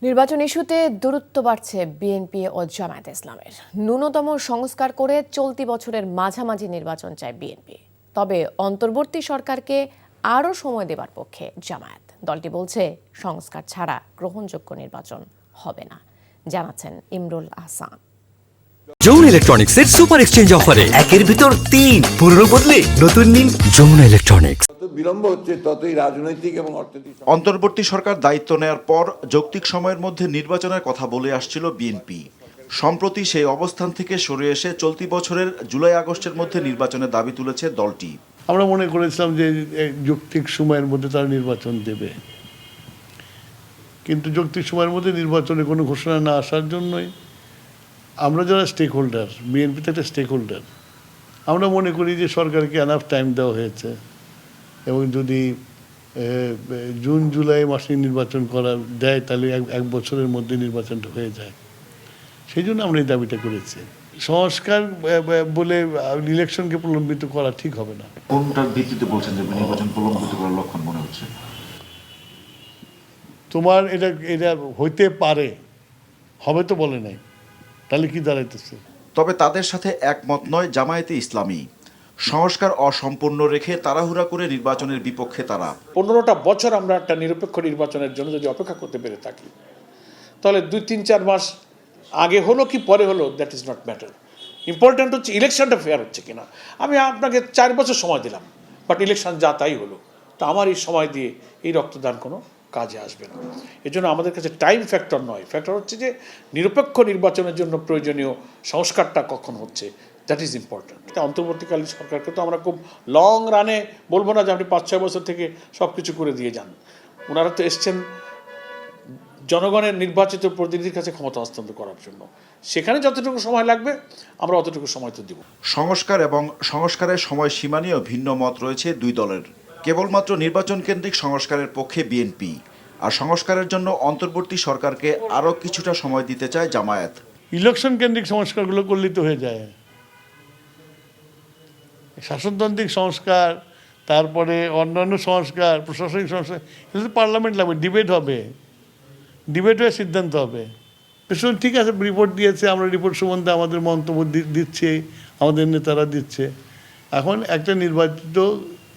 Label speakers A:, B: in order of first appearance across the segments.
A: নির্বাচন ইস্যুতে দূরত্ব বাড়ছে বিএনপি ও জামায়াতে ইসলামের। ন্যূনতম সংস্কার করে চলতি বছরের মাঝামাঝি নির্বাচন চায় বিএনপি। তবে অন্তর্বর্তী সরকারকে আরও সময় দেবার পক্ষে জামায়াত। দলটি বলছে সংস্কার ছাড়া গ্রহণযোগ্য নির্বাচন হবে না, জানাচ্ছেন ইমরুল আহসান।
B: যমুনা ইলেকট্রনিক্সের সুপার এক্সচেঞ্জ অফারে একের ভিতর ৩ পুরনো বদলে নতুন নিন যমুনা ইলেকট্রনিক্স।
C: বিলম্ব হচ্ছে ততই রাজনৈতিক এবং অর্থনৈতিক।
D: অন্তর্বর্তী সরকার দায়িত্ব নেয়ার পর যৌক্তিক সময়ের মধ্যে নির্বাচনের কথা বলে আসছিল বিএনপি। সম্প্রতি সেই অবস্থান থেকে সরে এসে চলতি বছরের জুলাই আগস্টের মধ্যে নির্বাচনের দাবি তুলেছে দলটি।
E: আমরা মনে করেছিলাম যে যৌক্তিক সময়ের মধ্যে তারা নির্বাচন দেবে, কিন্তু যৌক্তিক সময়ের মধ্যে নির্বাচনে কোনো ঘোষণা না আসার জন্যই আমরা যারা স্টেক হোল্ডার, বিএনপি তো একটা স্টেক হোল্ডার, আমরা মনে করি যে সরকারকে এনাফ টাইম দেওয়া হয়েছে এবং যদি জুন জুলাই মাসে নির্বাচন করা দেয় তাহলে এক বছরের মধ্যে নির্বাচনটা হয়ে যায়। সেই জন্য আমরা এই দাবিটা করেছি। সংস্কার বলে ইলেকশনকে প্রলম্বিত করা ঠিক হবে না।
D: কোনটার ভিত্তিতে বলছেন যে নির্বাচন প্রলম্বিত করার লক্ষণ মনে হচ্ছে?
E: তোমার এটা হইতে পারে, হবে তো বলে নাই, তাহলে কি দাঁড়াইতেছে?
D: তবে তাদের সাথে একমত নয় জামায়াতে ইসলামী। সংস্কার অসম্পূর্ণ রেখে তাড়াহুড়া করে নির্বাচনের বিপক্ষে তারা।
F: 15টা বছর আমরা একটা নিরপেক্ষ নির্বাচনের জন্য যদি অপেক্ষা করতে পেরে থাকি, তাহলে 2-3-4 মাস আগে হলো কি পরে হলো, that is not matter. Important হচ্ছে ইলেকশনটা ফেয়ার হচ্ছে কিনা। আমি আপনাকে 4 বছর সময় দিলাম, বাট ইলেকশন যা তাই হলো, তা আমার এই সময় দিয়ে এই রক্তদান কোনো কাজে আসবে না। এজন্য আমাদের কাছে টাইম ফ্যাক্টর নয়, ফ্যাক্টর হচ্ছে যে নিরপেক্ষ নির্বাচনের জন্য প্রয়োজনীয় সংস্কারটা কখন হচ্ছে, দ্যাট ইজ ইম্পর্ট্যান্ট। অন্তর্বর্তীকালীন সরকারকে তো আমরা খুব লং রানে বলবো না যে আপনি 5-6 বছর থেকে সব কিছু করে দিয়ে যান। ওনারা তো এসছেন জনগণের নির্বাচিত প্রতিনিধির কাছে ক্ষমতা হস্তান্তর করার জন্য। সেখানে যতটুকু সময় লাগবে আমরা অতটুকু সময় তো দিব।
D: সংস্কার এবং সংস্কারের সময়সীমা নিয়েও ভিন্ন মত রয়েছে দুই দলের। কেবলমাত্র নির্বাচন কেন্দ্রিক সংস্কারের পক্ষে বিএনপি, আর সংস্কারের জন্য অন্তর্বর্তী সরকারকে আরও কিছুটা সময় দিতে চায় জামায়াত।
E: ইলেকশন কেন্দ্রিক সংস্কারগুলো করলেই তো হয়ে যায়। শাসনতান্ত্রিক সংস্কার, তারপরে অন্যান্য সংস্কার, প্রশাসনিক সংস্কার, এগুলো পার্লামেন্ট লাগবে, ডিবেট হবে, ডিবেট হয়ে সিদ্ধান্ত হবে। ঠিক আছে, রিপোর্ট দিয়েছে, আমরা রিপোর্ট সম্বন্ধে আমাদের মন্তব্য দিচ্ছে, আমাদের নেতারা দিচ্ছে। এখন একটা নির্বাচিত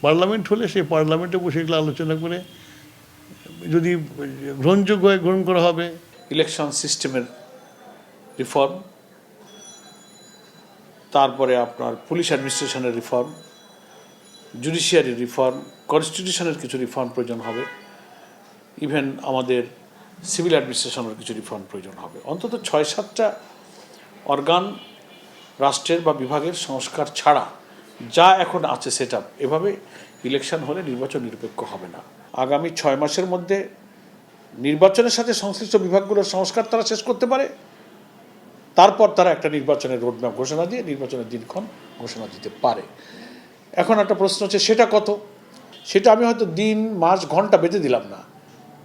E: পার্লামেন্ট হলে সেই পার্লামেন্টে বসে এগুলো আলোচনা করে যদি গ্রহণযোগ্য হয় গ্রহণ করা হবে।
F: ইলেকশন সিস্টেমের রিফর্ম, তারপরে আপনার পুলিশ অ্যাডমিনিস্ট্রেশনের রিফর্ম, জুডিশিয়ারি রিফর্ম, কনস্টিটিউশনের কিছু রিফর্ম প্রয়োজন হবে, ইভেন আমাদের সিভিল অ্যাডমিনিস্ট্রেশনের কিছু রিফর্ম প্রয়োজন হবে। অন্তত 6-7টা অর্গান রাষ্ট্রের বা বিভাগের সংস্কার ছাড়া যা এখন আছে সেট আপ, এভাবে ইলেকশন হলে নির্বাচন নিরপেক্ষ হবে না। আগামী 6 মাসের মধ্যে নির্বাচনের সাথে সংশ্লিষ্ট বিভাগগুলোর সংস্কার তারা শেষ করতে পারে, তারপর তারা একটা নির্বাচনের রোডম্যাপ ঘোষণা দিয়ে নির্বাচনের দিনক্ষণ ঘোষণা দিতে পারে। এখন একটা প্রশ্ন হচ্ছে সেটা কত, সেটা আমি হয়তো দিন, মাস, ঘন্টা বেঁধে দিলাম না।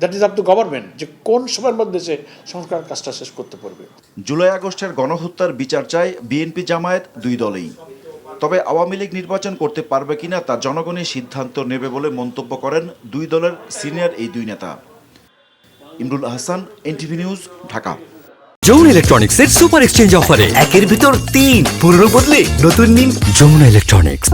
F: That is up to government, যে কোন সময়ের মধ্যে সে সংস্কার কাজটা শেষ করতে পারবে।
D: জুলাই আগস্টের গণহত্যার বিচার চায় বিএনপি জামায়াত দুই দলেই। তবে আওয়ামী লীগ নির্বাচন করতে পারবে কিনা তা জনগণই সিদ্ধান্ত নেবে বলে মন্তব্য করেন দুই দলের সিনিয়র এই দুই নেতা। Imrul Ahsan, NTV news, Dhaka.
B: যমুনা ইলেকট্রনিক্সের সুপার এক্সচেঞ্জ অফারে একের ভিতর ৩ পুরনো বদলে নতুন নিন যমুনা ইলেকট্রনিক্স।